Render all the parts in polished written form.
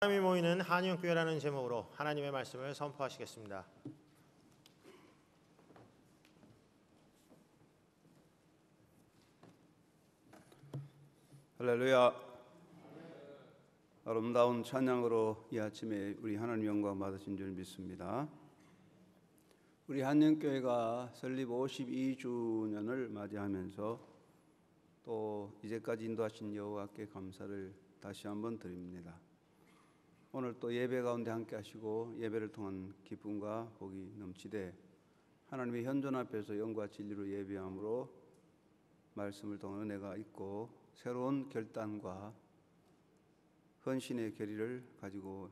사람이 모이는 한영교회라는 제목으로 하나님의 말씀을 선포하시겠습니다. 할렐루야. 아름다운 찬양으로 이 아침에 우리 하나님 영광 받으신 줄 믿습니다. 우리 한영교회가 설립 52주년을 맞이하면서 또 이제까지 인도하신 여호와께 감사를 다시 한번 드립니다. 오늘 또 예배 가운데 함께 하시고 예배를 통한 기쁨과 복이 넘치되 하나님의 현존 앞에서 영과 진리로 예배함으로 말씀을 통한 은혜가 있고 새로운 결단과 헌신의 결의를 가지고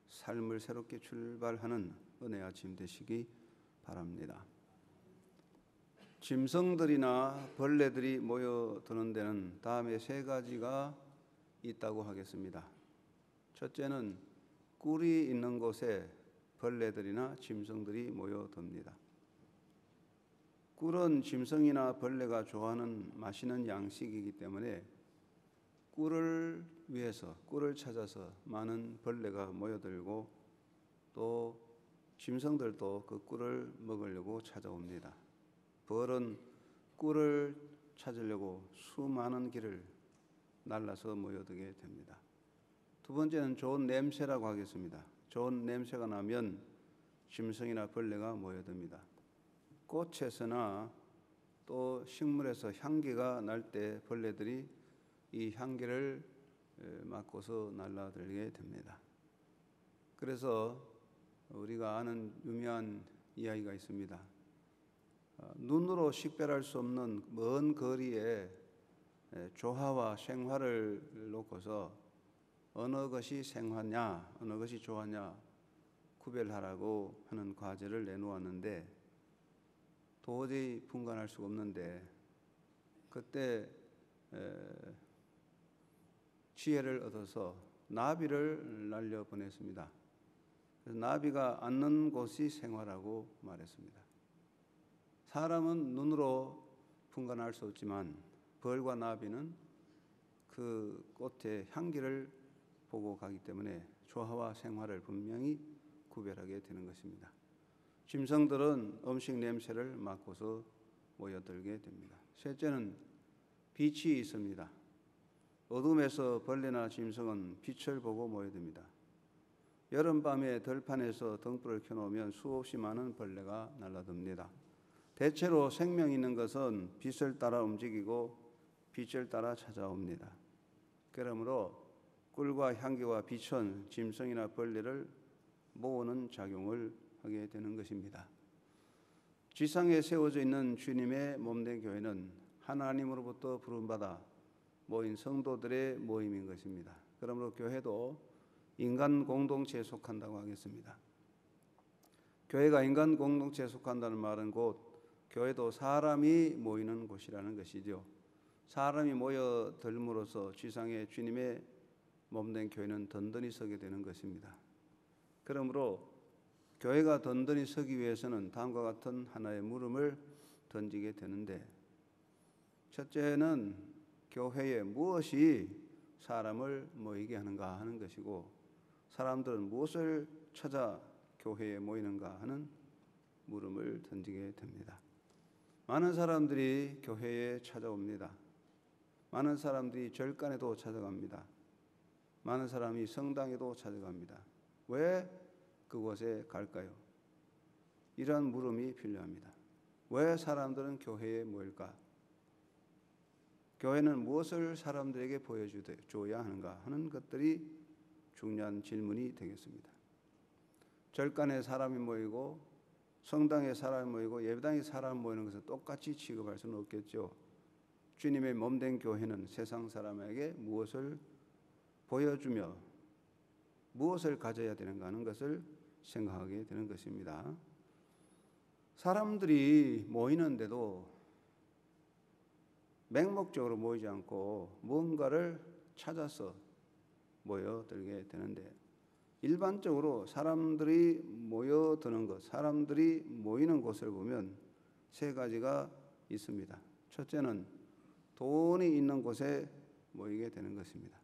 삶을 새롭게 출발하는 은혜 아침 되시기 바랍니다. 짐승들이나 벌레들이 모여드는 데는 다음에 세 가지가 있다고 하겠습니다. 첫째는 꿀이 있는 곳에 벌레들이나 짐승들이 모여듭니다. 꿀은 짐승이나 벌레가 좋아하는 맛있는 양식이기 때문에 꿀을 위해서, 꿀을 찾아서 많은 벌레가 모여들고 또 짐승들도 그 꿀을 먹으려고 찾아옵니다. 벌은 꿀을 찾으려고 수많은 길을 날라서 모여들게 됩니다. 두 번째는 좋은 냄새라고 하겠습니다. 좋은 냄새가 나면 짐승이나 벌레가 모여듭니다. 꽃에서나 또 식물에서 향기가 날 때 벌레들이 이 향기를 맡고서 날아들게 됩니다. 그래서 우리가 아는 유명한 이야기가 있습니다. 눈으로 식별할 수 없는 먼 거리에 조화와 생화를 놓고서 어느 것이 생화냐, 어느 것이 조화냐 구별하라고 하는 과제를 내놓았는데 도저히 분간할 수가 없는데 그때 지혜를 얻어서 나비를 날려보냈습니다. 그래서 나비가 앉는 곳이 생화라고 말했습니다. 사람은 눈으로 분간할 수 없지만 벌과 나비는 그 꽃의 향기를 보고 가기 때문에 조화와 생화를 분명히 구별하게 되는 것입니다. 짐승들은 음식 냄새를 맡고서 모여들게 됩니다. 셋째는 빛이 있습니다. 어둠에서 벌레나 짐승은 빛을 보고 모여듭니다. 여름밤에 들판에서 등불을 켜놓으면 수없이 많은 벌레가 날아듭니다. 대체로 생명 있는 것은 빛을 따라 움직이고 빛을 따라 찾아옵니다. 그러므로 꿀과 향기와 빛은 짐승이나 벌레를 모으는 작용을 하게 되는 것입니다. 지상에 세워져 있는 주님의 몸된 교회는 하나님으로부터 부름받아 모인 성도들의 모임인 것입니다. 그러므로 교회도 인간 공동체에 속한다고 하겠습니다. 교회가 인간 공동체에 속한다는 말은 곧 교회도 사람이 모이는 곳이라는 것이죠. 사람이 모여들므로써 지상에 주님의 몸된 교회는 든든히 서게 되는 것입니다. 그러므로 교회가 든든히 서기 위해서는 다음과 같은 하나의 물음을 던지게 되는데 첫째는 교회에 무엇이 사람을 모이게 하는가 하는 것이고 사람들은 무엇을 찾아 교회에 모이는가 하는 물음을 던지게 됩니다. 많은 사람들이 교회에 찾아옵니다. 많은 사람들이 절간에도 찾아갑니다. 많은 사람이 성당에도 찾아갑니다. 왜 그곳에 갈까요? 이러한 물음이 필요합니다. 왜 사람들은 교회에 모일까? 교회는 무엇을 사람들에게 보여줘야 하는가 하는 것들이 중요한 질문이 되겠습니다. 절간에 사람이 모이고 성당에 사람이 모이고 예배당에 사람이 모이는 것을 똑같이 취급할 수는 없겠죠. 주님의 몸된 교회는 세상 사람에게 무엇을 보여주며 무엇을 가져야 되는가 하는 것을 생각하게 되는 것입니다. 사람들이 모이는데도 맹목적으로 모이지 않고 무언가를 찾아서 모여들게 되는데 일반적으로 사람들이 모여드는 것, 사람들이 모이는 곳을 보면 세 가지가 있습니다. 첫째는 돈이 있는 곳에 모이게 되는 것입니다.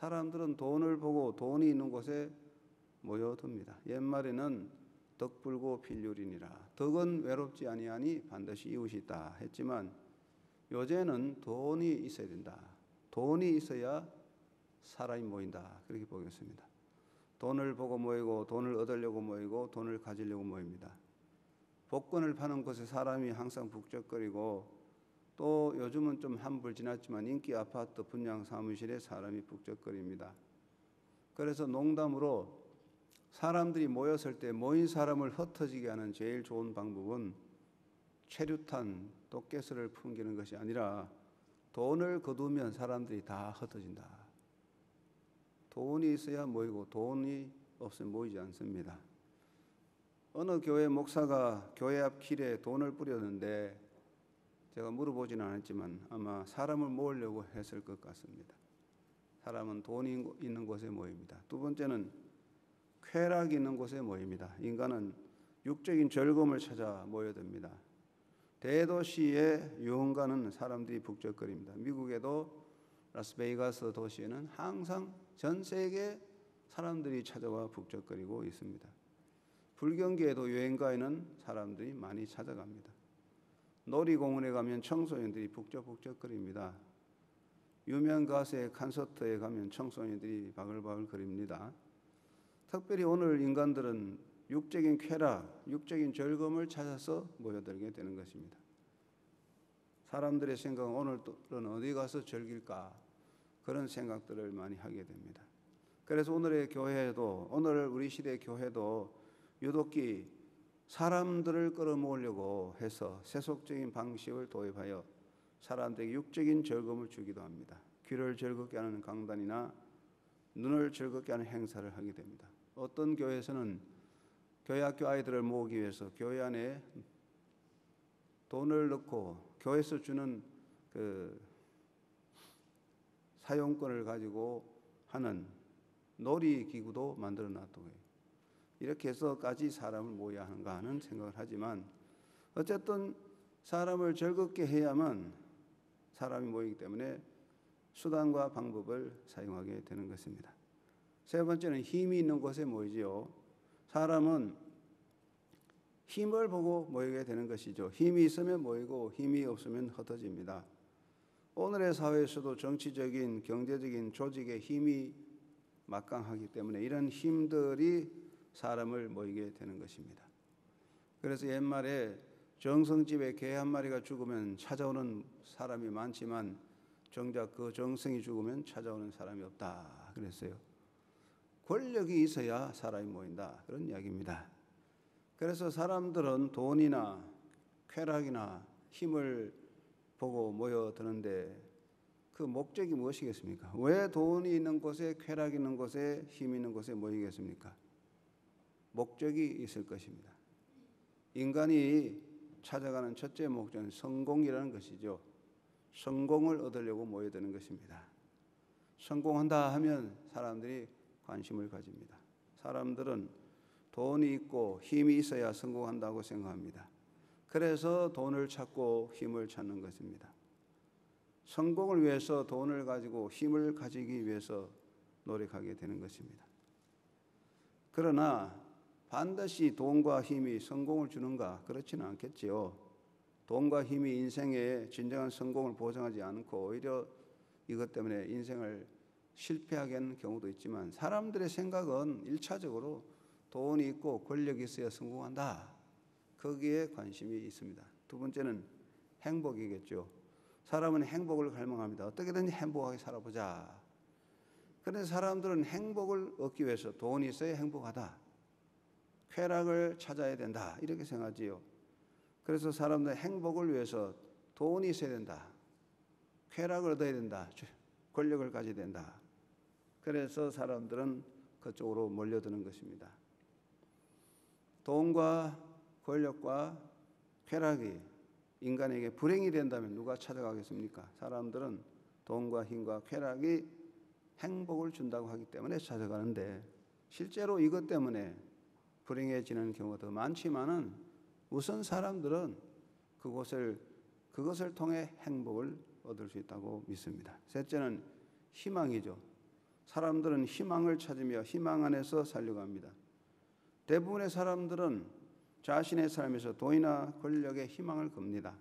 사람들은 돈을 보고 돈이 있는 곳에 모여듭니다. 옛말에는 덕 불고 필요리니라. 덕은 외롭지 아니하니 반드시 이웃이 있다 했지만 요새는 돈이 있어야 된다. 돈이 있어야 사람이 모인다. 그렇게 보겠습니다. 돈을 보고 모이고 돈을 얻으려고 모이고 돈을 가지려고 모입니다. 복권을 파는 곳에 사람이 항상 북적거리고 또 요즘은 좀 한불 지났지만 인기 아파트 분양 사무실에 사람이 북적거립니다. 그래서 농담으로 사람들이 모였을 때 모인 사람을 흩어지게 하는 제일 좋은 방법은 최루탄 독개스를 풍기는 것이 아니라 돈을 거두면 사람들이 다 흩어진다. 돈이 있어야 모이고 돈이 없으면 모이지 않습니다. 어느 교회 목사가 교회 앞 길에 돈을 뿌렸는데 제가 물어보지는 않았지만 아마 사람을 모으려고 했을 것 같습니다. 사람은 돈이 있는 곳에 모입니다. 두 번째는 쾌락이 있는 곳에 모입니다. 인간은 육적인 즐거움을 찾아 모여듭니다. 대도시의 유흥가는 사람들이 북적거립니다. 미국에도 라스베이거스 도시에는 항상 전 세계 사람들이 찾아와 북적거리고 있습니다. 불경기에도 여행가에는 사람들이 많이 찾아갑니다. 놀이공원에 가면 청소년들이 북적북적거립니다. 유명 가수의 콘서트에 가면 청소년들이 바글바글 거립니다. 특별히 오늘 인간들은 육적인 쾌락, 육적인 즐거움을 찾아서 모여들게 되는 것입니다. 사람들의 생각은 오늘은 어디 가서 즐길까? 그런 생각들을 많이 하게 됩니다. 그래서 오늘의 교회도, 오늘 우리 시대의 교회도 유독히 사람들을 끌어모으려고 해서 세속적인 방식을 도입하여 사람들에게 육적인 즐거움을 주기도 합니다. 귀를 즐겁게 하는 강단이나 눈을 즐겁게 하는 행사를 하게 됩니다. 어떤 교회에서는 교회 학교 아이들을 모으기 위해서 교회 안에 돈을 넣고 교회에서 주는 그 사용권을 가지고 하는 놀이기구도 만들어 놨다고 해요. 이렇게 해서까지 사람을 모여야 하는가 하는 생각을 하지만 어쨌든 사람을 즐겁게 해야만 사람이 모이기 때문에 수단과 방법을 사용하게 되는 것입니다. 세 번째는 힘이 있는 곳에 모이지요. 사람은 힘을 보고 모이게 되는 것이죠. 힘이 있으면 모이고 힘이 없으면 흩어집니다. 오늘의 사회에서도 정치적인, 경제적인 조직의 힘이 막강하기 때문에 이런 힘들이 사람을 모이게 되는 것입니다. 그래서 옛말에 정성집에 개 한 마리가 죽으면 찾아오는 사람이 많지만 정작 그 정성이 죽으면 찾아오는 사람이 없다 그랬어요. 권력이 있어야 사람이 모인다 그런 이야기입니다. 그래서 사람들은 돈이나 쾌락이나 힘을 보고 모여드는데 그 목적이 무엇이겠습니까? 왜 돈이 있는 곳에 쾌락이 있는 곳에 힘이 있는 곳에 모이겠습니까? 목적이 있을 것입니다. 인간이 찾아가는 첫째 목적은 성공이라는 것이죠. 성공을 얻으려고 모여드는 것입니다. 성공한다 하면 사람들이 관심을 가집니다. 사람들은 돈이 있고 힘이 있어야 성공한다고 생각합니다. 그래서 돈을 찾고 힘을 찾는 것입니다. 성공을 위해서 돈을 가지고 힘을 가지기 위해서 노력하게 되는 것입니다. 그러나 반드시 돈과 힘이 성공을 주는가? 그렇지는 않겠지요. 돈과 힘이 인생의 진정한 성공을 보장하지 않고 오히려 이것 때문에 인생을 실패하게 하는 경우도 있지만 사람들의 생각은 1차적으로 돈이 있고 권력이 있어야 성공한다. 거기에 관심이 있습니다. 두 번째는 행복이겠죠. 사람은 행복을 갈망합니다. 어떻게든지 행복하게 살아보자. 그런데 사람들은 행복을 얻기 위해서 돈이 있어야 행복하다. 쾌락을 찾아야 된다. 이렇게 생각하지요. 그래서 사람들은 행복을 위해서 돈이 있어야 된다. 쾌락을 얻어야 된다. 권력을 가져야 된다. 그래서 사람들은 그쪽으로 몰려드는 것입니다. 돈과 권력과 쾌락이 인간에게 불행이 된다면 누가 찾아가겠습니까? 사람들은 돈과 힘과 쾌락이 행복을 준다고 하기 때문에 찾아가는데 실제로 이것 때문에 불행해지는 경우가 더 많지만은 우선 사람들은 그것을 통해 행복을 얻을 수 있다고 믿습니다. 셋째는 희망이죠. 사람들은 희망을 찾으며 희망 안에서 살려고 합니다. 대부분의 사람들은 자신의 삶에서 돈이나 권력에 희망을 겁니다.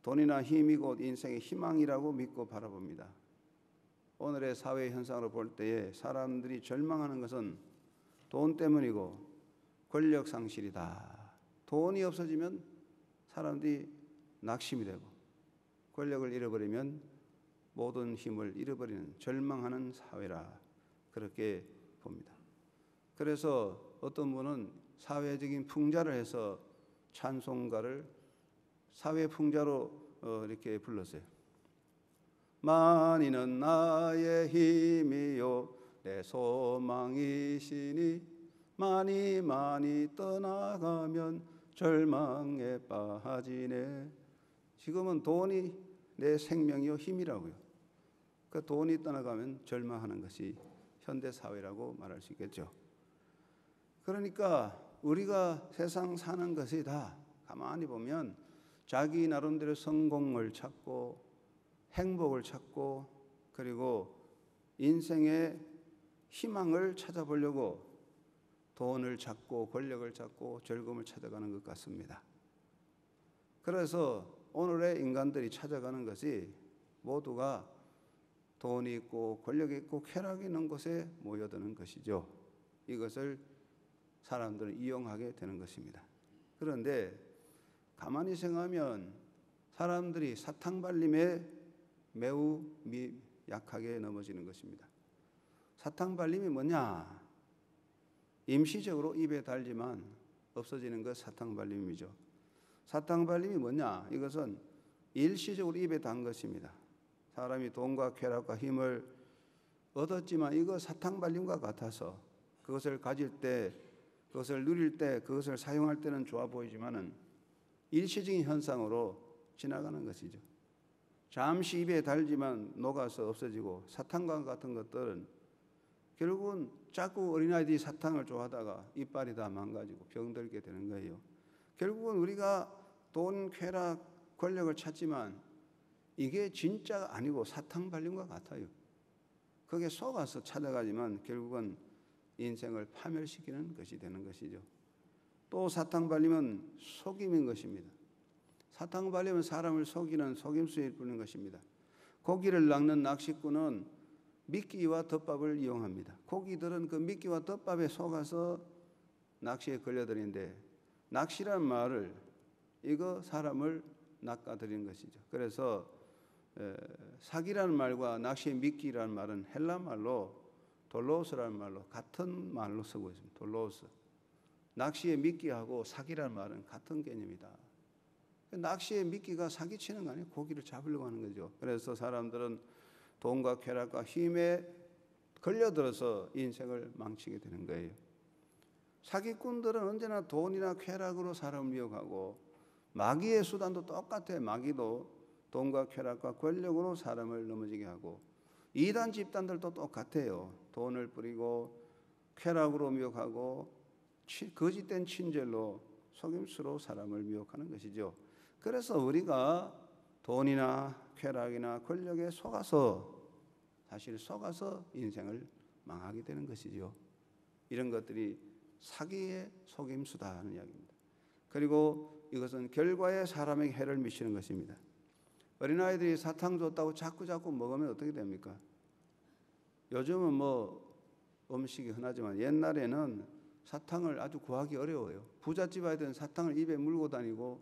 돈이나 힘이 곧 인생의 희망이라고 믿고 바라봅니다. 오늘의 사회 현상으로 볼 때에 사람들이 절망하는 것은 돈 때문이고 권력 상실이다. 돈이 없어지면 사람들이 낙심이 되고 권력을 잃어버리면 모든 힘을 잃어버리는 절망하는 사회라 그렇게 봅니다. 그래서 어떤 분은 사회적인 풍자를 해서 찬송가를 사회 풍자로 이렇게 불렀어요. 만이는 나의 힘이요 내 소망이시니 많이 떠나가면 절망에 빠지네. 지금은 돈이 내 생명이요 힘이라고요. 그 돈이 떠나가면 절망하는 것이 현대 사회라고 말할 수 있겠죠. 그러니까 우리가 세상 사는 것이 다 가만히 보면 자기 나름대로 성공을 찾고 행복을 찾고 그리고 인생의 희망을 찾아보려고 돈을 찾고 권력을 찾고 즐거움을 찾아가는 것 같습니다. 그래서 오늘의 인간들이 찾아가는 것이 모두가 돈이 있고 권력이 있고 쾌락이 있는 곳에 모여드는 것이죠. 이것을 사람들은 이용하게 되는 것입니다. 그런데 가만히 생각하면 사람들이 사탕발림에 매우 약하게 넘어지는 것입니다. 사탕발림이 뭐냐? 임시적으로 입에 달지만 없어지는 것 사탕발림이죠. 사탕발림이 뭐냐? 이것은 일시적으로 입에 단 것입니다. 사람이 돈과 쾌락과 힘을 얻었지만 이거 사탕발림과 같아서 그것을 가질 때, 그것을 누릴 때, 그것을 사용할 때는 좋아 보이지만은 일시적인 현상으로 지나가는 것이죠. 잠시 입에 달지만 녹아서 없어지고 사탕과 같은 것들은 결국은 자꾸 어린아이들이 사탕을 좋아하다가 이빨이 다 망가지고 병들게 되는 거예요. 결국은 우리가 돈, 쾌락, 권력을 찾지만 이게 진짜가 아니고 사탕발림과 같아요. 거기에 속아서 찾아가지만 결국은 인생을 파멸시키는 것이 되는 것이죠. 또 사탕발림은 속임인 것입니다. 사탕발림은 사람을 속이는 속임수일 뿐인 것입니다. 고기를 낚는 낚시꾼은 미끼와 덮밥을 이용합니다. 고기들은 그 미끼와 덮밥에 속아서 낚시에 걸려들는데 낚시란 말을 이거 사람을 낚아들이는 것이죠. 그래서 사기라는 말과 낚시의 미끼라는 말은 헬라 말로 돌로스라는 말로 같은 말로 쓰고 있습니다. 돌로스. 낚시의 미끼하고 사기라는 말은 같은 개념이다. 낚시의 미끼가 사기치는 거 아니에요. 고기를 잡으려고 하는 거죠. 그래서 사람들은 돈과 쾌락과 힘에 걸려들어서 인생을 망치게 되는 거예요. 사기꾼들은 언제나 돈이나 쾌락으로 사람을 미혹하고 마귀의 수단도 똑같아요. 마귀도 돈과 쾌락과 권력으로 사람을 넘어지게 하고 이단 집단들도 똑같아요. 돈을 뿌리고 쾌락으로 미혹하고 거짓된 친절로 속임수로 사람을 미혹하는 것이죠. 그래서 우리가 돈이나 쾌락이나 권력에 속아서 사실 속아서 인생을 망하게 되는 것이죠. 이런 것들이 사기의 속임수다 하는 이야기입니다. 그리고 이것은 결과에 사람에게 해를 미치는 것입니다. 어린아이들이 사탕 줬다고 자꾸 먹으면 어떻게 됩니까? 요즘은 뭐 음식이 흔하지만 옛날에는 사탕을 아주 구하기 어려워요. 부잣집 아이들은 사탕을 입에 물고 다니고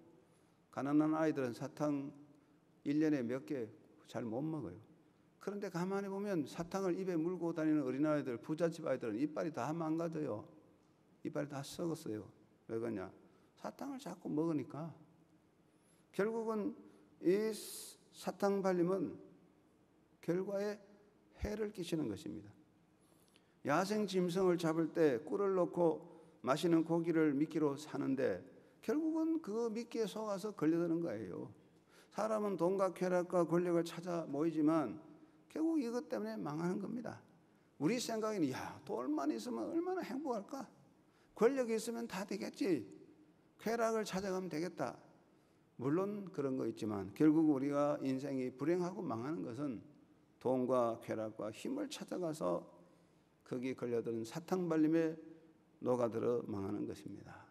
가난한 아이들은 사탕 1년에 몇 개 잘 못 먹어요. 그런데 가만히 보면 사탕을 입에 물고 다니는 어린아이들, 부잣집 아이들은 이빨이 다 망가져요. 이빨이 다 썩었어요. 왜 그러냐? 사탕을 자꾸 먹으니까. 결국은 이 사탕 발림은 결과에 해를 끼치는 것입니다. 야생 짐승을 잡을 때 꿀을 넣고 마시는 고기를 미끼로 사는데 결국은 그 미끼에 속아서 걸려드는 거예요. 사람은 돈과 쾌락과 권력을 찾아 모이지만 결국 이것 때문에 망하는 겁니다. 우리 생각에는 돈만 있으면 얼마나 행복할까? 권력이 있으면 다 되겠지. 쾌락을 찾아가면 되겠다. 물론 그런 거 있지만 결국 우리가 인생이 불행하고 망하는 것은 돈과 쾌락과 힘을 찾아가서 거기에 걸려드는 사탕 발림에 녹아들어 망하는 것입니다.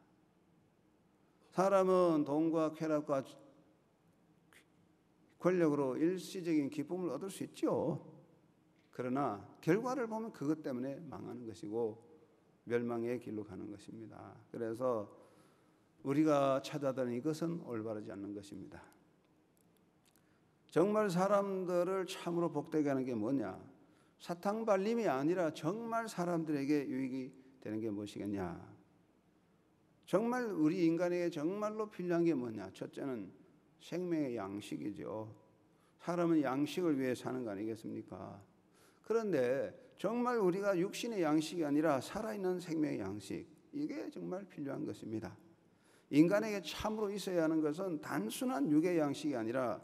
사람은 돈과 쾌락과 권력으로 일시적인 기쁨을 얻을 수 있죠. 그러나 결과를 보면 그것 때문에 망하는 것이고 멸망의 길로 가는 것입니다. 그래서 우리가 찾아드는 이것은 올바르지 않는 것입니다. 정말 사람들을 참으로 복되게 하는 게 뭐냐? 사탕 발림이 아니라 정말 사람들에게 유익이 되는 게 무엇이겠냐? 정말 우리 인간에게 정말로 필요한 게 뭐냐? 첫째는 생명의 양식이죠. 사람은 양식을 위해 사는 거 아니겠습니까? 그런데 정말 우리가 육신의 양식이 아니라 살아있는 생명의 양식, 이게 정말 필요한 것입니다. 인간에게 참으로 있어야 하는 것은 단순한 육의 양식이 아니라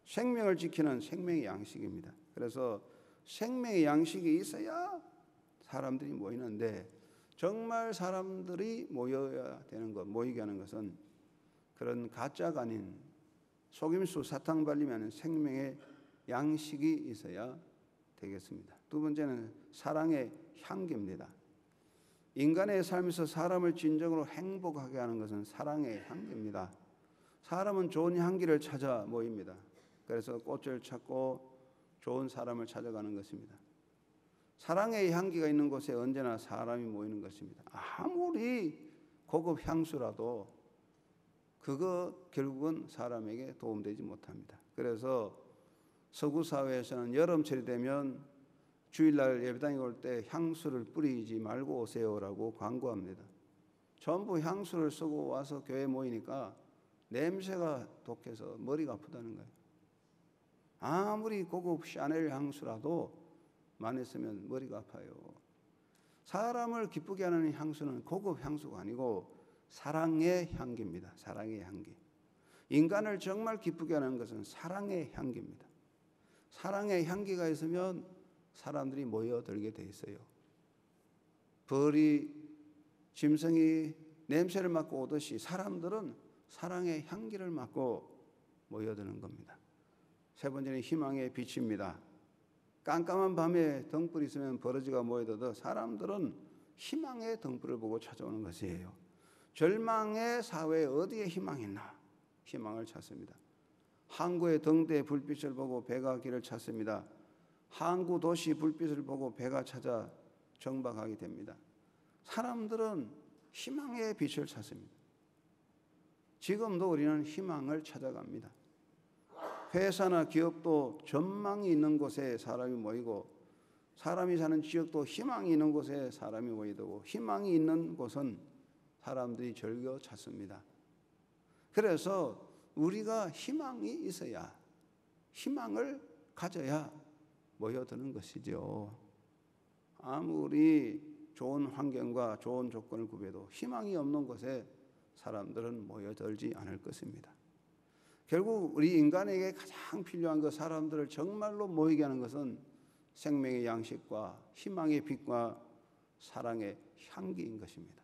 생명을 지키는 생명의 양식입니다. 그래서 생명의 양식이 있어야 사람들이 모이는데, 정말 사람들이 모여야 되는 것, 모이게 하는 것은 그런 가짜가 아닌 속임수 사탕 발림이 아닌 생명의 양식이 있어야 되겠습니다. 두 번째는 사랑의 향기입니다. 인간의 삶에서 사람을 진정으로 행복하게 하는 것은 사랑의 향기입니다. 사람은 좋은 향기를 찾아 모입니다. 그래서 꽃을 찾고 좋은 사람을 찾아가는 것입니다. 사랑의 향기가 있는 곳에 언제나 사람이 모이는 것입니다. 아무리 고급 향수라도 그거 결국은 사람에게 도움되지 못합니다. 그래서 서구 사회에서는 여름철이 되면 주일날 예배당에 올 때 향수를 뿌리지 말고 오세요라고 광고합니다. 전부 향수를 쓰고 와서 교회에 모이니까 냄새가 독해서 머리가 아프다는 거예요. 아무리 고급 샤넬 향수라도 많이 쓰면 머리가 아파요. 사람을 기쁘게 하는 향수는 고급 향수가 아니고 사랑의 향기입니다. 사랑의 향기. 인간을 정말 기쁘게 하는 것은 사랑의 향기입니다. 사랑의 향기가 있으면 사람들이 모여들게 돼 있어요. 벌이 짐승이 냄새를 맡고 오듯이 사람들은 사랑의 향기를 맡고 모여드는 겁니다. 세 번째는 희망의 빛입니다. 깜깜한 밤에 등불이 있으면 버러지가 모여들어도 사람들은 희망의 등불을 보고 찾아오는 것이에요. 절망의 사회에 어디에 희망이 있나? 희망을 찾습니다. 항구의 등대의 불빛을 보고 배가 길을 찾습니다. 항구 도시 불빛을 보고 배가 찾아 정박하게 됩니다. 사람들은 희망의 빛을 찾습니다. 지금도 우리는 희망을 찾아갑니다. 회사나 기업도 전망이 있는 곳에 사람이 모이고, 사람이 사는 지역도 희망이 있는 곳에 사람이 모이고, 희망이 있는 곳은 사람들이 즐겨 찾습니다. 그래서 우리가 희망이 있어야, 희망을 가져야 모여드는 것이죠. 아무리 좋은 환경과 좋은 조건을 구비해도 희망이 없는 곳에 사람들은 모여들지 않을 것입니다. 결국 우리 인간에게 가장 필요한 것, 사람들을 정말로 모이게 하는 것은 생명의 양식과 희망의 빛과 사랑의 향기인 것입니다.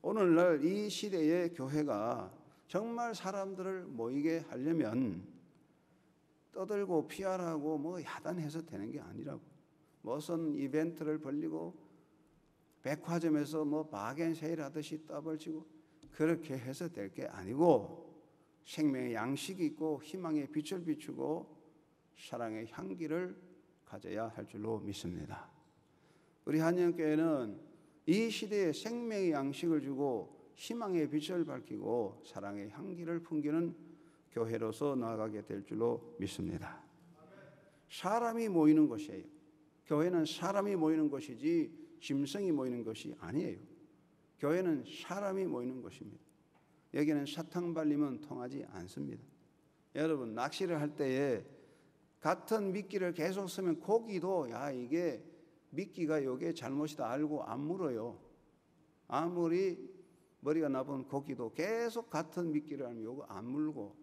오늘날 이 시대의 교회가 정말 사람들을 모이게 하려면 떠들고 피하라고 뭐 야단해서 되는 게 아니라고, 무슨 이벤트를 벌리고 백화점에서 뭐 바겐세일 하듯이 떠벌치고 그렇게 해서 될 게 아니고, 생명의 양식이 있고 희망의 빛을 비추고 사랑의 향기를 가져야 할 줄로 믿습니다. 우리 한영교회는 이 시대에 생명의 양식을 주고 희망의 빛을 밝히고 사랑의 향기를 풍기는 교회로서 나아가게 될 줄로 믿습니다. 사람이 모이는 곳이에요. 교회는 사람이 모이는 곳이지 짐승이 모이는 것이 아니에요. 교회는 사람이 모이는 곳입니다. 여기는 사탕 발림은 통하지 않습니다. 여러분, 낚시를 할 때에 같은 미끼를 계속 쓰면 고기도 이게 미끼가 이게 잘못이다 알고 안 물어요. 아무리 머리가 나쁜 고기도 계속 같은 미끼를 하면 이거 안 물고,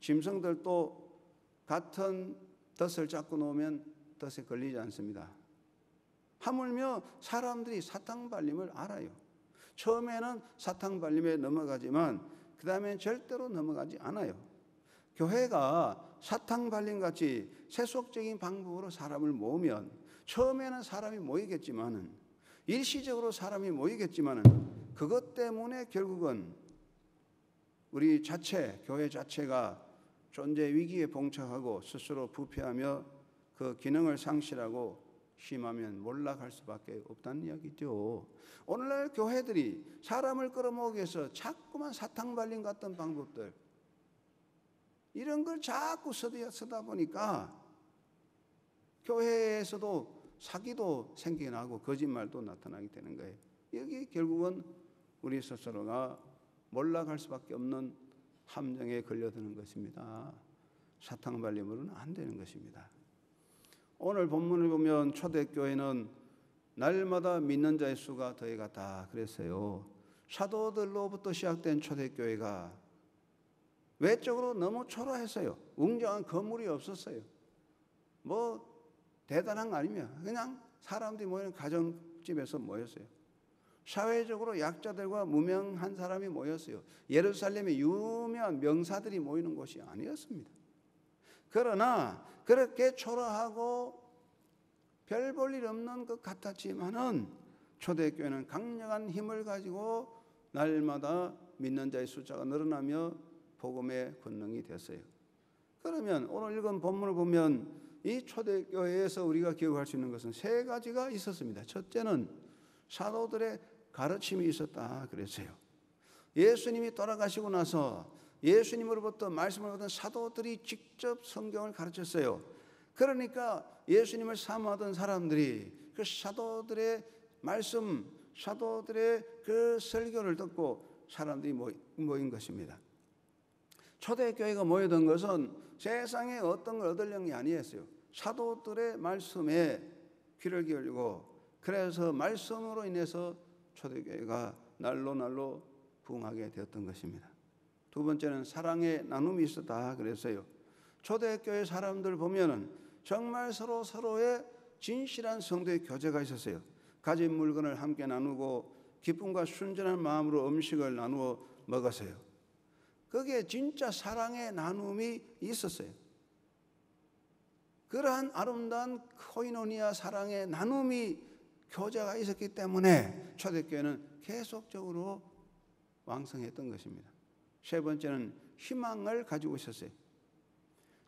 짐승들도 같은 덫을 잡고 놓으면 덫에 걸리지 않습니다. 하물며 사람들이 사탕 발림을 알아요. 처음에는 사탕 발림에 넘어가지만 그 다음엔 절대로 넘어가지 않아요. 교회가 사탕 발림같이 세속적인 방법으로 사람을 모으면 처음에는 사람이 모이겠지만은, 일시적으로 사람이 모이겠지만은, 그것 때문에 결국은 우리 자체, 교회 자체가 존재 위기에 봉착하고 스스로 부패하며 그 기능을 상실하고 심하면 몰락할 수밖에 없다는 이야기죠. 오늘날 교회들이 사람을 끌어모으기 위해서 자꾸만 사탕발림 같은 방법들, 이런 걸 자꾸 쓰다 보니까 교회에서도 사기도 생기게 나고 거짓말도 나타나게 되는 거예요. 여기 결국은 우리 스스로가 몰락할 수밖에 없는 함정에 걸려드는 것입니다. 사탕발림으로는 안 되는 것입니다. 오늘 본문을 보면 초대교회는 날마다 믿는 자의 수가 더해갔다 그랬어요. 사도들로부터 시작된 초대교회가 외적으로 너무 초라했어요. 웅장한 건물이 없었어요. 뭐 대단한 거 아니며 그냥 사람들이 모이는 가정집에서 모였어요. 사회적으로 약자들과 무명한 사람이 모였어요. 예루살렘에 유명한 명사들이 모이는 곳이 아니었습니다. 그러나 그렇게 초라하고 별 볼 일 없는 것 같았지만은 초대교회는 강력한 힘을 가지고 날마다 믿는 자의 숫자가 늘어나며 복음의 권능이 됐어요. 그러면 오늘 읽은 본문을 보면 이 초대교회에서 우리가 기억할 수 있는 것은 세 가지가 있었습니다. 첫째는 사도들의 가르침이 있었다 그랬어요. 예수님이 돌아가시고 나서 예수님으로부터 말씀을 받은 사도들이 직접 성경을 가르쳤어요. 그러니까 예수님을 사모하던 사람들이 그 사도들의 말씀, 사도들의 그 설교를 듣고 사람들이 모인 것입니다. 초대교회가 모여든 것은 세상에 어떤 걸 얻으려는 게 아니었어요. 사도들의 말씀에 귀를 기울이고, 그래서 말씀으로 인해서 초대교회가 날로 부흥하게 되었던 것입니다. 두 번째는 사랑의 나눔이 있었다 그랬어요. 초대교회 사람들 보면은 정말 서로의 진실한 성도의 교제가 있었어요. 가진 물건을 함께 나누고 기쁨과 순전한 마음으로 음식을 나누어 먹었어요. 거기에 진짜 사랑의 나눔이 있었어요. 그러한 아름다운 코이노니아 사랑의 나눔이 교제가 있었기 때문에 초대교회는 계속적으로 왕성했던 것입니다. 세 번째는 희망을 가지고 있었어요.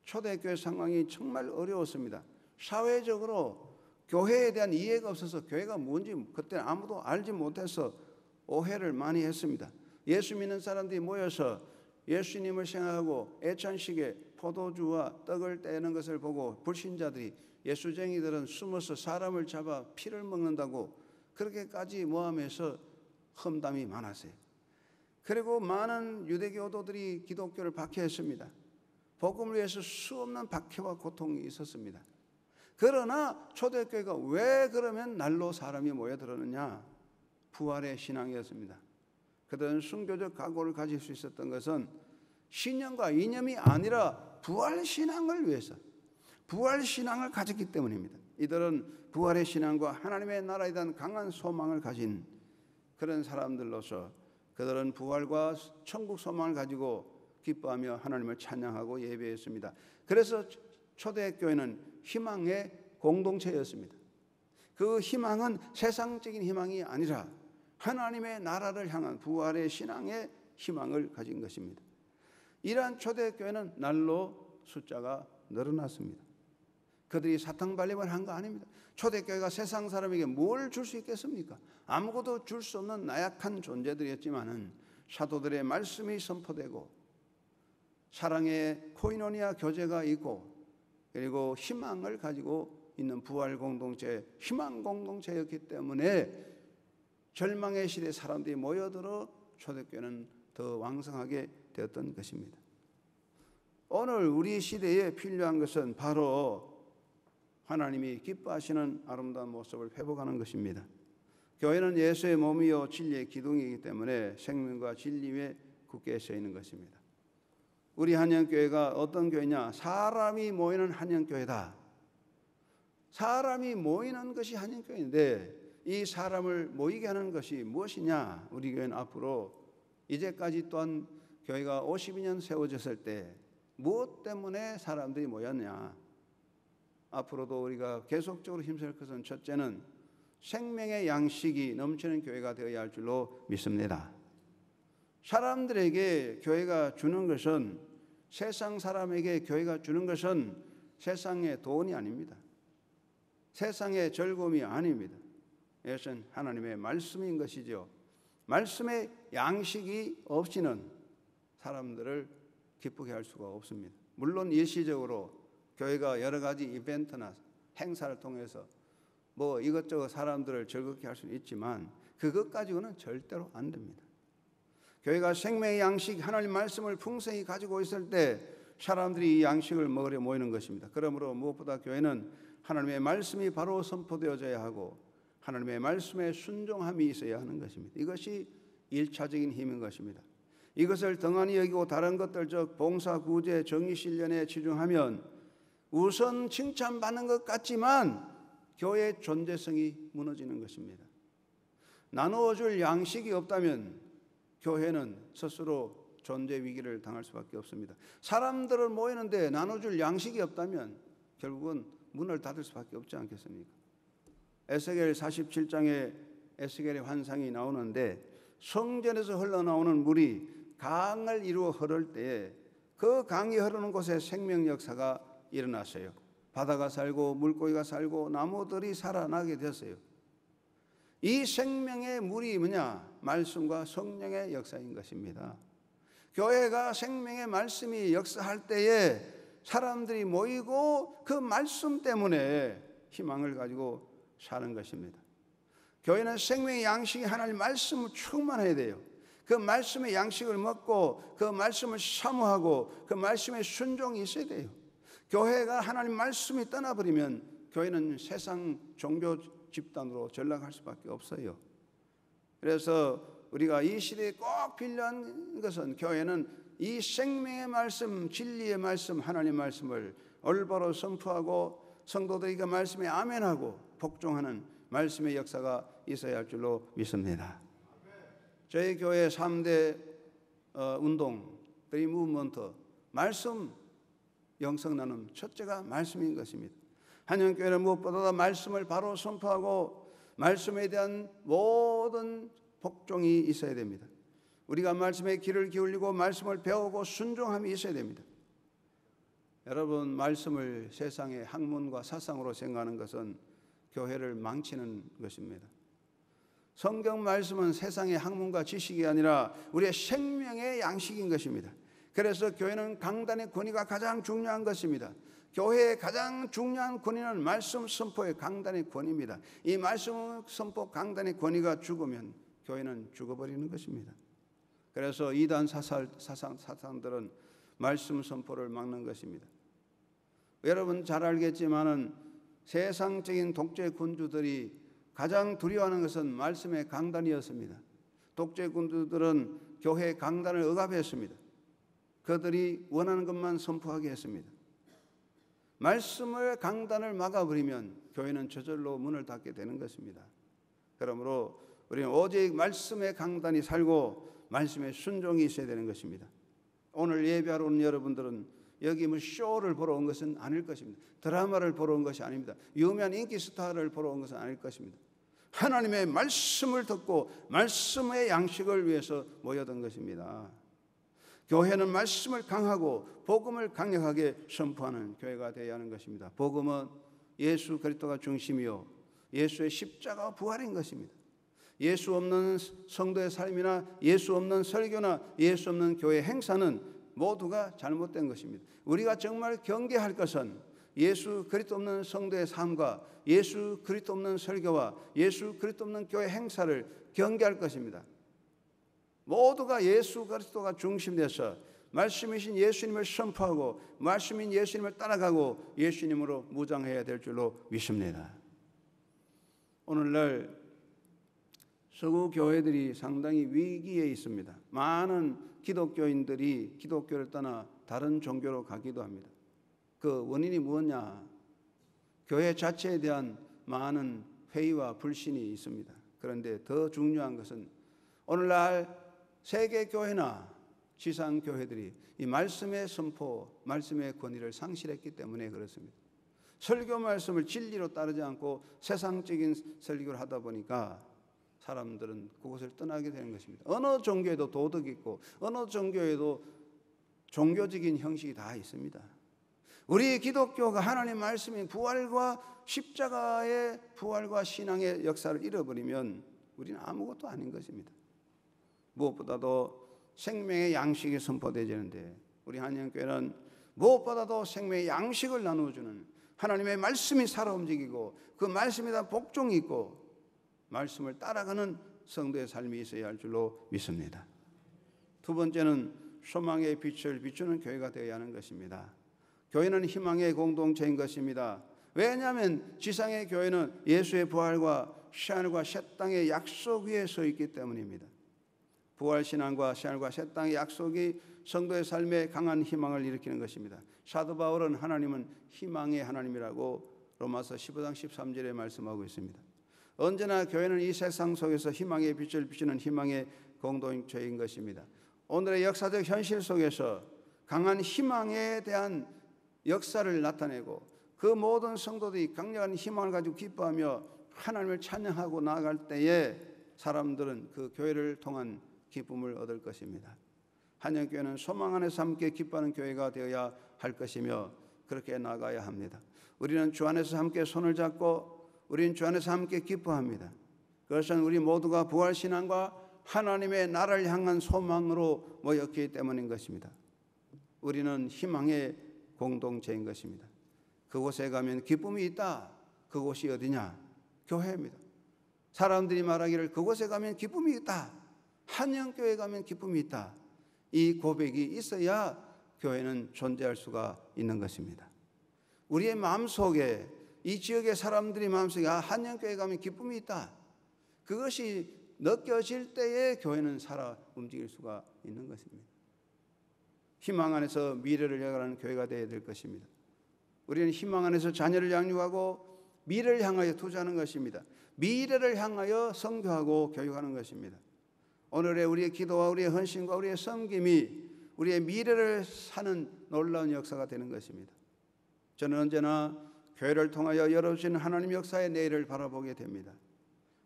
초대교회 상황이 정말 어려웠습니다. 사회적으로 교회에 대한 이해가 없어서 교회가 뭔지 그때 아무도 알지 못해서 오해를 많이 했습니다. 예수 믿는 사람들이 모여서 예수님을 생각하고 애찬식에 포도주와 떡을 떼는 것을 보고 불신자들이 예수쟁이들은 숨어서 사람을 잡아 피를 먹는다고 그렇게까지 모함해서 험담이 많았어요. 그리고 많은 유대교도들이 기독교를 박해했습니다. 복음을 위해서 수없는 박해와 고통이 있었습니다. 그러나 초대교회가 왜 그러면 날로 사람이 모여들었느냐? 부활의 신앙이었습니다. 그들은 순교적 각오를 가질 수 있었던 것은 신념과 이념이 아니라 부활 신앙을 위해서, 부활 신앙을 가졌기 때문입니다. 이들은 부활의 신앙과 하나님의 나라에 대한 강한 소망을 가진 그런 사람들로서 그들은 부활과 천국 소망을 가지고 기뻐하며 하나님을 찬양하고 예배했습니다. 그래서 초대교회는 희망의 공동체였습니다. 그 희망은 세상적인 희망이 아니라 하나님의 나라를 향한 부활의 신앙의 희망을 가진 것입니다. 이러한 초대교회는 날로 숫자가 늘어났습니다. 그들이 사탕발림을 한 거 아닙니다. 초대교회가 세상 사람에게 뭘 줄 수 있겠습니까? 아무것도 줄 수 없는 나약한 존재들이었지만은 사도들의 말씀이 선포되고 사랑의 코이노니아 교제가 있고 그리고 희망을 가지고 있는 부활 공동체, 희망 공동체였기 때문에 절망의 시대에 사람들이 모여들어 초대교회는 더 왕성하게 되었던 것입니다. 오늘 우리 시대에 필요한 것은 바로 하나님이 기뻐하시는 아름다운 모습을 회복하는 것입니다. 교회는 예수의 몸이요 진리의 기둥이기 때문에 생명과 진리 위에 굳게 서 있는 것입니다. 우리 한영교회가 어떤 교회냐? 사람이 모이는 한영교회다. 사람이 모이는 것이 한영교회인데 이 사람을 모이게 하는 것이 무엇이냐? 우리 교회는 앞으로 이제까지 또한 교회가 52년 세워졌을 때 무엇 때문에 사람들이 모였냐? 앞으로도 우리가 계속적으로 힘쓸 것은 첫째는 생명의 양식이 넘치는 교회가 되어야 할 줄로 믿습니다. 사람들에게 교회가 주는 것은, 세상 사람에게 교회가 주는 것은 세상의 돈이 아닙니다. 세상의 즐거움이 아닙니다. 이것은 하나님의 말씀인 것이죠. 말씀의 양식이 없이는 사람들을 기쁘게 할 수가 없습니다. 물론 일시적으로 교회가 여러 가지 이벤트나 행사를 통해서 뭐 이것저것 사람들을 즐겁게 할 수는 있지만 그것 가지고는 절대로 안 됩니다. 교회가 생명의 양식, 하나님 말씀을 풍성히 가지고 있을 때 사람들이 이 양식을 먹으려 모이는 것입니다. 그러므로 무엇보다 교회는 하나님의 말씀이 바로 선포되어져야 하고 하나님의 말씀에 순종함이 있어야 하는 것입니다. 이것이 1차적인 힘인 것입니다. 이것을 등한히 여기고 다른 것들, 즉 봉사, 구제, 정의 실현에 치중하면 우선 칭찬받는 것 같지만 교회의 존재성이 무너지는 것입니다. 나누어줄 양식이 없다면 교회는 스스로 존재 위기를 당할 수밖에 없습니다. 사람들을 모이는데 나눠줄 양식이 없다면 결국은 문을 닫을 수밖에 없지 않겠습니까? 에스겔 47장에 에스겔의 환상이 나오는데 성전에서 흘러나오는 물이 강을 이루어 흐를 때에 그 강이 흐르는 곳에 생명 역사가 일어났어요. 바다가 살고 물고기가 살고 나무들이 살아나게 됐어요. 이 생명의 물이 뭐냐? 말씀과 성령의 역사인 것입니다. 교회가 생명의 말씀이 역사할 때에 사람들이 모이고 그 말씀 때문에 희망을 가지고 사는 것입니다. 교회는 생명의 양식이 하나님 말씀을 충만해야 돼요. 그 말씀의 양식을 먹고 그 말씀을 사모하고 그 말씀에 순종이 있어야 돼요. 교회가 하나님 말씀이 떠나버리면 교회는 세상 종교 집단으로 전락할 수밖에 없어요. 그래서 우리가 이 시대에 꼭 필요한 것은 교회는 이 생명의 말씀, 진리의 말씀, 하나님의 말씀을 올바로 선포하고 성도들이 그 말씀에 아멘하고 복종하는 말씀의 역사가 있어야 할 줄로 믿습니다. 저희 교회 3대 운동, 이 무브먼트, 말씀 영성 나눔, 첫째가 말씀인 것입니다. 한영교회는 무엇보다 말씀을 바로 선포하고 말씀에 대한 모든 복종이 있어야 됩니다. 우리가 말씀에 귀를 기울이고 말씀을 배우고 순종함이 있어야 됩니다. 여러분, 말씀을 세상의 학문과 사상으로 생각하는 것은 교회를 망치는 것입니다. 성경 말씀은 세상의 학문과 지식이 아니라 우리의 생명의 양식인 것입니다. 그래서 교회는 강단의 권위가 가장 중요한 것입니다. 교회의 가장 중요한 권위는 말씀 선포의 강단의 권위입니다. 이 말씀 선포 강단의 권위가 죽으면 교회는 죽어버리는 것입니다. 그래서 이단 사상들은 말씀 선포를 막는 것입니다. 여러분 잘 알겠지만은 세상적인 독재 군주들이 가장 두려워하는 것은 말씀의 강단이었습니다. 독재 군주들은 교회의 강단을 억압했습니다. 그들이 원하는 것만 선포하게 했습니다. 말씀의 강단을 막아버리면 교회는 저절로 문을 닫게 되는 것입니다. 그러므로 우리는 오직 말씀의 강단이 살고 말씀의 순종이 있어야 되는 것입니다. 오늘 예배하러 온 여러분들은 여기 뭐 쇼를 보러 온 것은 아닐 것입니다. 드라마를 보러 온 것이 아닙니다. 유명한 인기 스타를 보러 온 것은 아닐 것입니다. 하나님의 말씀을 듣고 말씀의 양식을 위해서 모여든 것입니다. 교회는 말씀을 강하고 복음을 강력하게 선포하는 교회가 되어야 하는 것입니다. 복음은 예수 그리스도가 중심이요 예수의 십자가 부활인 것입니다. 예수 없는 성도의 삶이나 예수 없는 설교나 예수 없는 교회 행사는 모두가 잘못된 것입니다. 우리가 정말 경계할 것은 예수 그리스도 없는 성도의 삶과 예수 그리스도 없는 설교와 예수 그리스도 없는 교회 행사를 경계할 것입니다. 모두가 예수 그리스도가 중심돼서 말씀이신 예수님을 선포하고 말씀인 예수님을 따라가고 예수님으로 무장해야 될 줄로 믿습니다. 오늘날 서구 교회들이 상당히 위기에 있습니다. 많은 기독교인들이 기독교를 떠나 다른 종교로 가기도 합니다. 그 원인이 무엇냐? 교회 자체에 대한 많은 회의와 불신이 있습니다. 그런데 더 중요한 것은 오늘날 세계 교회나 지상 교회들이 이 말씀의 선포, 말씀의 권위를 상실했기 때문에 그렇습니다. 설교 말씀을 진리로 따르지 않고 세상적인 설교를 하다 보니까 사람들은 그곳을 떠나게 되는 것입니다. 어느 종교에도 도덕이 있고 어느 종교에도 종교적인 형식이 다 있습니다. 우리 기독교가 하나님 말씀인 부활과 십자가의 부활과 신앙의 역사를 잃어버리면 우리는 아무것도 아닌 것입니다. 무엇보다도 생명의 양식이 선포되지는데 우리 한영교회는 무엇보다도 생명의 양식을 나누어주는 하나님의 말씀이 살아 움직이고 그 말씀에 대한 복종이 있고 말씀을 따라가는 성도의 삶이 있어야 할 줄로 믿습니다. 두 번째는 소망의 빛을 비추는 교회가 되어야 하는 것입니다. 교회는 희망의 공동체인 것입니다. 왜냐하면 지상의 교회는 예수의 부활과 새하늘과 새 땅의 약속 위에 서 있기 때문입니다. 부활신앙과 새하늘과 새 땅의 약속이 성도의 삶에 강한 희망을 일으키는 것입니다. 사도 바울은 하나님은 희망의 하나님이라고 로마서 15장 13절에 말씀하고 있습니다. 언제나 교회는 이 세상 속에서 희망의 빛을 비추는 희망의 공동체인 것입니다. 오늘의 역사적 현실 속에서 강한 희망에 대한 역사를 나타내고 그 모든 성도들이 강력한 희망을 가지고 기뻐하며 하나님을 찬양하고 나아갈 때에 사람들은 그 교회를 통한 기쁨을 얻을 것입니다. 한영교회는 소망 안에서 함께 기뻐하는 교회가 되어야 할 것이며 그렇게 나가야 합니다. 우리는 주 안에서 함께 손을 잡고 우리는 주 안에서 함께 기뻐합니다. 그것은 우리 모두가 부활신앙과 하나님의 나라를 향한 소망으로 모였기 때문인 것입니다. 우리는 희망의 공동체인 것입니다. 그곳에 가면 기쁨이 있다. 그곳이 어디냐? 교회입니다. 사람들이 말하기를 그곳에 가면 기쁨이 있다. 한영교회에 가면 기쁨이 있다. 이 고백이 있어야 교회는 존재할 수가 있는 것입니다. 우리의 마음속에 이 지역의 사람들이 마음속에 한영교회에 가면 기쁨이 있다. 그것이 느껴질 때에 교회는 살아 움직일 수가 있는 것입니다. 희망 안에서 미래를 열어가는 교회가 되어야 될 것입니다. 우리는 희망 안에서 자녀를 양육하고 미래를 향하여 투자하는 것입니다. 미래를 향하여 선교하고 교육하는 것입니다. 오늘의 우리의 기도와 우리의 헌신과 우리의 섬김이 우리의 미래를 사는 놀라운 역사가 되는 것입니다. 저는 언제나 교회를 통하여 열어주신 하나님 역사의 내일을 바라보게 됩니다.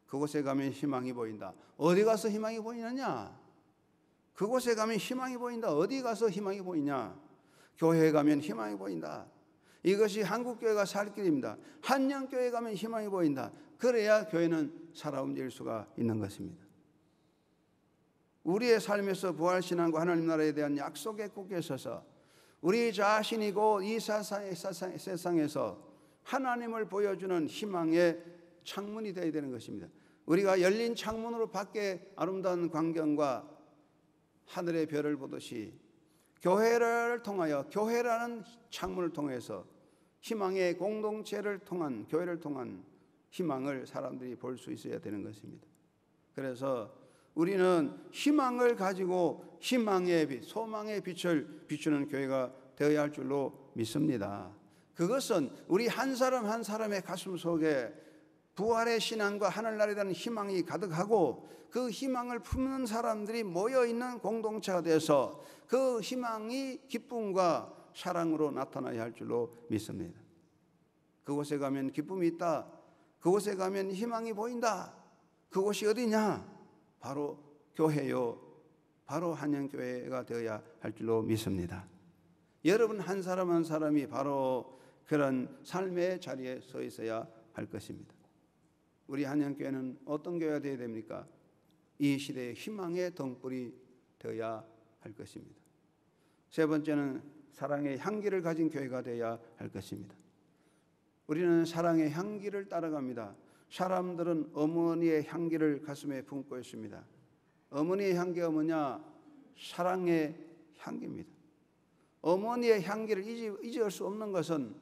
그곳에 가면 희망이 보인다. 어디 가서 희망이 보이느냐? 그곳에 가면 희망이 보인다. 어디 가서 희망이 보이냐? 교회에 가면 희망이 보인다. 이것이 한국교회가 살 길입니다. 한영교회에 가면 희망이 보인다. 그래야 교회는 살아 움직일 수가 있는 것입니다. 우리의 삶에서 부활신앙과 하나님 나라에 대한 약속에 굳게 서서 우리 자신이고 이 세상에서 하나님을 보여주는 희망의 창문이 되어야 되는 것입니다. 우리가 열린 창문으로 밖에 아름다운 광경과 하늘의 별을 보듯이 교회를 통하여 교회라는 창문을 통해서 희망의 공동체를 통한 교회를 통한 희망을 사람들이 볼 수 있어야 되는 것입니다. 그래서 우리는 희망을 가지고 희망의 빛, 소망의 빛을 비추는 교회가 되어야 할 줄로 믿습니다. 그것은 우리 한 사람 한 사람의 가슴 속에 부활의 신앙과 하늘나라에 대한 희망이 가득하고 그 희망을 품는 사람들이 모여있는 공동체가 돼서 그 희망이 기쁨과 사랑으로 나타나야 할 줄로 믿습니다. 그곳에 가면 기쁨이 있다. 그곳에 가면 희망이 보인다. 그곳이 어디냐? 바로 교회요. 바로 한영교회가 되어야 할 줄로 믿습니다. 여러분 한 사람 한 사람이 바로 그런 삶의 자리에 서 있어야 할 것입니다. 우리 한영교회는 어떤 교회가 되어야 됩니까? 이 시대의 희망의 등불이 되어야 할 것입니다. 세 번째는 사랑의 향기를 가진 교회가 되어야 할 것입니다. 우리는 사랑의 향기를 따라갑니다. 사람들은 어머니의 향기를 가슴에 품고 있습니다. 어머니의 향기가 뭐냐? 사랑의 향기입니다. 어머니의 향기를 잊을 수 없는 것은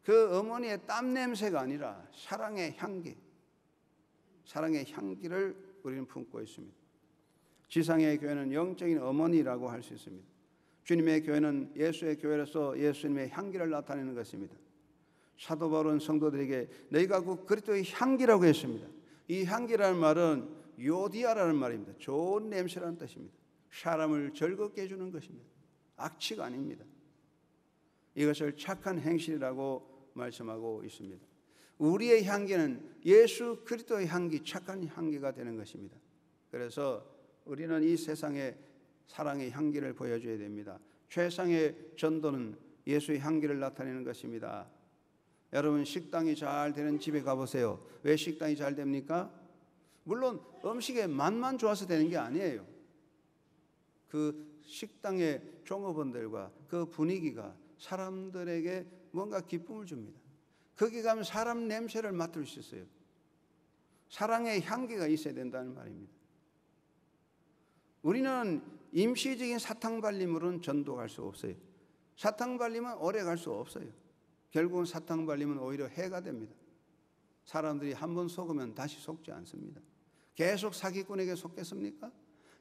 그 어머니의 땀 냄새가 아니라 사랑의 향기, 사랑의 향기를 우리는 품고 있습니다. 지상의 교회는 영적인 어머니라고 할 수 있습니다. 주님의 교회는 예수의 교회로서 예수님의 향기를 나타내는 것입니다. 사도 바울은 성도들에게 너희가 그 그리스도의 향기라고 했습니다. 이 향기라는 말은 요디아라는 말입니다. 좋은 냄새라는 뜻입니다. 사람을 즐겁게 해주는 것입니다. 악취가 아닙니다. 이것을 착한 행실이라고 말씀하고 있습니다. 우리의 향기는 예수 그리스도의 향기, 착한 향기가 되는 것입니다. 그래서 우리는 이 세상에 사랑의 향기를 보여줘야 됩니다. 최상의 전도는 예수의 향기를 나타내는 것입니다. 여러분, 식당이 잘 되는 집에 가보세요. 왜 식당이 잘 됩니까? 물론 음식의 맛만 좋아서 되는 게 아니에요. 그 식당의 종업원들과 그 분위기가 사람들에게 뭔가 기쁨을 줍니다. 거기 가면 사람 냄새를 맡을 수 있어요. 사랑의 향기가 있어야 된다는 말입니다. 우리는 임시적인 사탕발림으로는 전도갈 수 없어요. 사탕발림은 오래 갈 수 없어요. 결국은 사탕발림은 오히려 해가 됩니다. 사람들이 한번 속으면 다시 속지 않습니다. 계속 사기꾼에게 속겠습니까?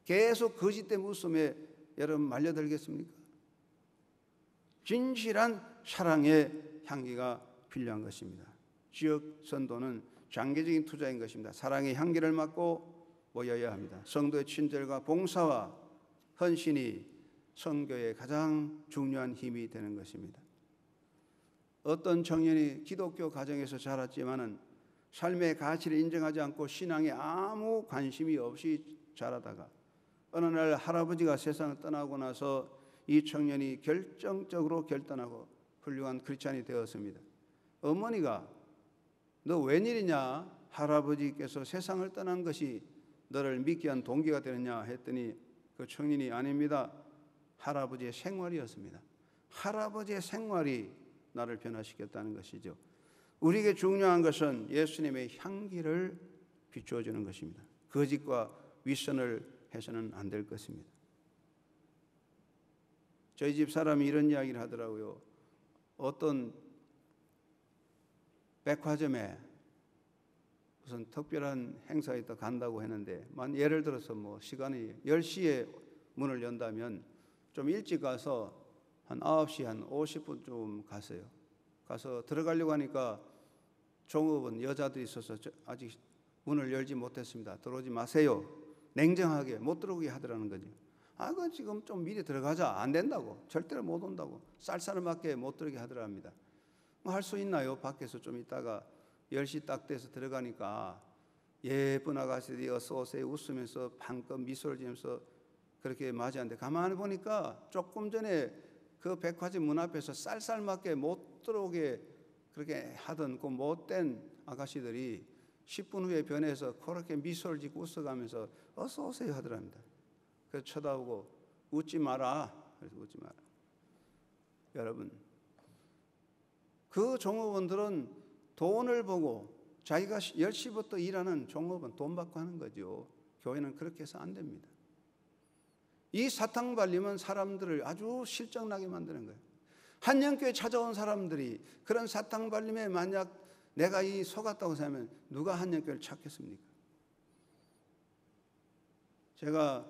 계속 거짓된 웃음에 여러분 말려들겠습니까? 진실한 사랑의 향기가 필요한 것입니다. 지역 선도는 장기적인 투자인 것입니다. 사랑의 향기를 맡고 모여야 합니다. 성도의 친절과 봉사와 헌신이 선교의 가장 중요한 힘이 되는 것입니다. 어떤 청년이 기독교 가정에서 자랐지만은 삶의 가치를 인정하지 않고 신앙에 아무 관심이 없이 자라다가 어느 날 할아버지가 세상을 떠나고 나서 이 청년이 결정적으로 결단하고 훌륭한 크리스찬이 되었습니다. 어머니가 너 웬일이냐? 할아버지께서 세상을 떠난 것이 너를 믿게 한 동기가 되느냐 했더니 그 청년이 아닙니다. 할아버지의 생활이었습니다. 할아버지의 생활이 나를 변화시켰다는 것이죠. 우리에게 중요한 것은 예수님의 향기를 비추어 주는 것입니다. 거짓과 윗선을 해서는 안 될 것입니다. 저희 집 사람이 이런 이야기를 하더라고요. 어떤 백화점에 무슨 특별한 행사에 있다 간다고 했는데 예를 들어서 뭐 시간이 10시에 문을 연다면 좀 일찍 가서 한 9시 한 50분쯤 갔어요. 가서 들어가려고 하니까 종업원 여자들이 있어서 아직 문을 열지 못했습니다. 들어오지 마세요. 냉정하게 못 들어오게 하더라는 거죠. 그 지금 좀 미리 들어가자. 안 된다고. 절대로 못 온다고. 쌀쌀맞게 못 들어오게 하더랍니다. 뭐 할 수 있나요? 밖에서 좀 있다가 10시 딱 돼서 들어가니까 예쁜 아가씨들이 어서 오세요 웃으면서 방금 미소를 지으면서 그렇게 맞이하는데 가만히 보니까 조금 전에 그 백화점 문 앞에서 쌀쌀맞게 못 들어오게 그렇게 하던 그 못된 아가씨들이 10분 후에 변해서 그렇게 미소를 짓고 웃어가면서 어서 오세요 하더랍니다. 그래서 쳐다보고 웃지 마라. 그래서 웃지 마라. 여러분, 그 종업원들은 돈을 보고 자기가 10시부터 일하는 종업원 돈 받고 하는 거죠. 교회는 그렇게 해서 안 됩니다. 이 사탕발림은 사람들을 아주 실정나게 만드는 거예요. 한영교회 찾아온 사람들이 그런 사탕발림에 만약 내가 이 속았다고 생각하면 누가 한영교회를 찾겠습니까? 제가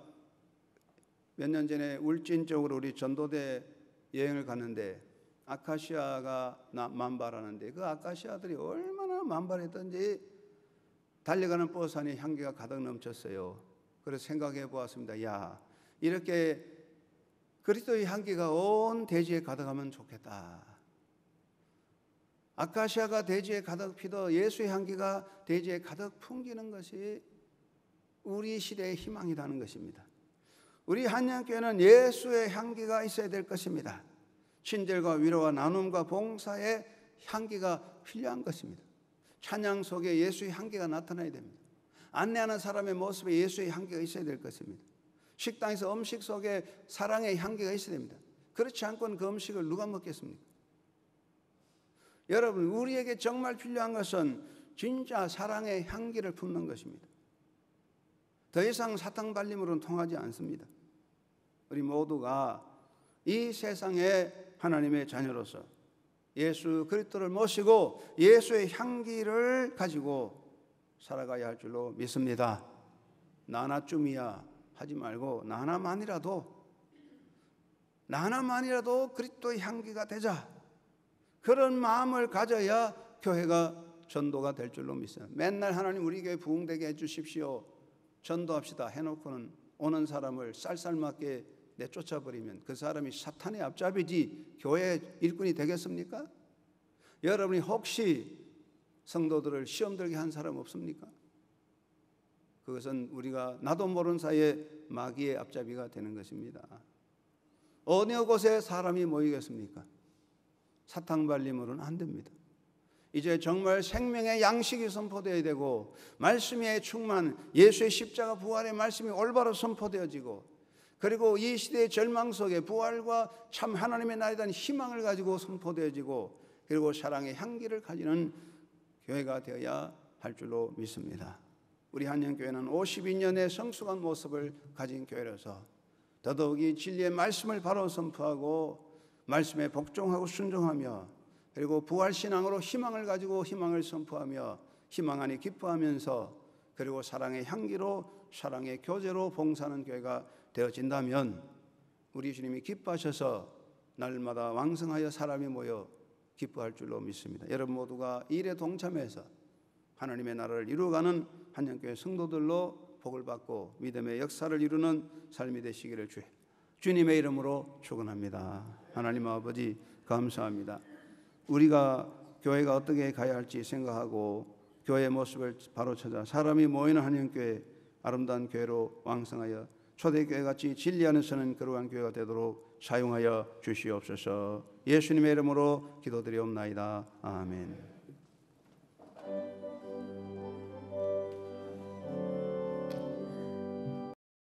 몇 년 전에 울진 쪽으로 우리 전도대 여행을 갔는데 아카시아가 만발하는데 그 아카시아들이 얼마나 만발했던지 달려가는 버스 안에 향기가 가득 넘쳤어요. 그래서 생각해 보았습니다. 야, 이렇게 그리스도의 향기가 온 대지에 가득하면 좋겠다. 아카시아가 대지에 가득 피도 예수의 향기가 대지에 가득 풍기는 것이 우리 시대의 희망이라는 것입니다. 우리 한영교회는 예수의 향기가 있어야 될 것입니다. 친절과 위로와 나눔과 봉사의 향기가 필요한 것입니다. 찬양 속에 예수의 향기가 나타나야 됩니다. 안내하는 사람의 모습에 예수의 향기가 있어야 될 것입니다. 식당에서 음식 속에 사랑의 향기가 있어야 됩니다. 그렇지 않고는 그 음식을 누가 먹겠습니까? 여러분, 우리에게 정말 필요한 것은 진짜 사랑의 향기를 품는 것입니다. 더 이상 사탕발림으로는 통하지 않습니다. 우리 모두가 이 세상에 하나님의 자녀로서 예수 그리스도를 모시고 예수의 향기를 가지고 살아가야 할 줄로 믿습니다. 나 하나쯤이야 하지 말고 나 하나만이라도 그리스도의 향기가 되자. 그런 마음을 가져야 교회가 전도가 될 줄로 믿습니다. 맨날 하나님 우리 교회 부흥되게 해주십시오. 전도합시다 해놓고는 오는 사람을 쌀쌀맞게 내쫓아버리면 그 사람이 사탄의 앞잡이지 교회의 일꾼이 되겠습니까? 여러분이 혹시 성도들을 시험 들게 한 사람 없습니까? 그것은 우리가 나도 모르는 사이에 마귀의 앞잡이가 되는 것입니다. 어느 곳에 사람이 모이겠습니까? 사탕 발림으로는 안 됩니다. 이제 정말 생명의 양식이 선포되어야 되고, 말씀에 충만 예수의 십자가 부활의 말씀이 올바로 선포되어지고, 그리고 이 시대의 절망 속에 부활과 참 하나님의 나라에 대한 희망을 가지고 선포되어지고, 그리고 사랑의 향기를 가지는 교회가 되어야 할 줄로 믿습니다. 우리 한영교회는 52년의 성숙한 모습을 가진 교회라서 더더욱이 진리의 말씀을 바로 선포하고, 말씀에 복종하고 순종하며, 그리고 부활신앙으로 희망을 가지고 희망을 선포하며 희망 안에 기뻐하면서, 그리고 사랑의 향기로 사랑의 교제로 봉사하는 교회가 되어진다면 우리 주님이 기뻐하셔서 날마다 왕성하여 사람이 모여 기뻐할 줄로 믿습니다. 여러분 모두가 이 일에 동참해서 하나님의 나라를 이루어가는 한영교회 성도들로 복을 받고 믿음의 역사를 이루는 삶이 되시기를 주님의 이름으로 축원합니다. 하나님 아버지 감사합니다. 우리가 교회가 어떻게 가야 할지 생각하고 교회의 모습을 바로 찾아 사람이 모이는 한영교회, 아름다운 교회로 왕성하여 초대교회같이 진리 안에서는 거룩한 교회가 되도록 사용하여 주시옵소서. 예수님의 이름으로 기도드리옵나이다. 아멘.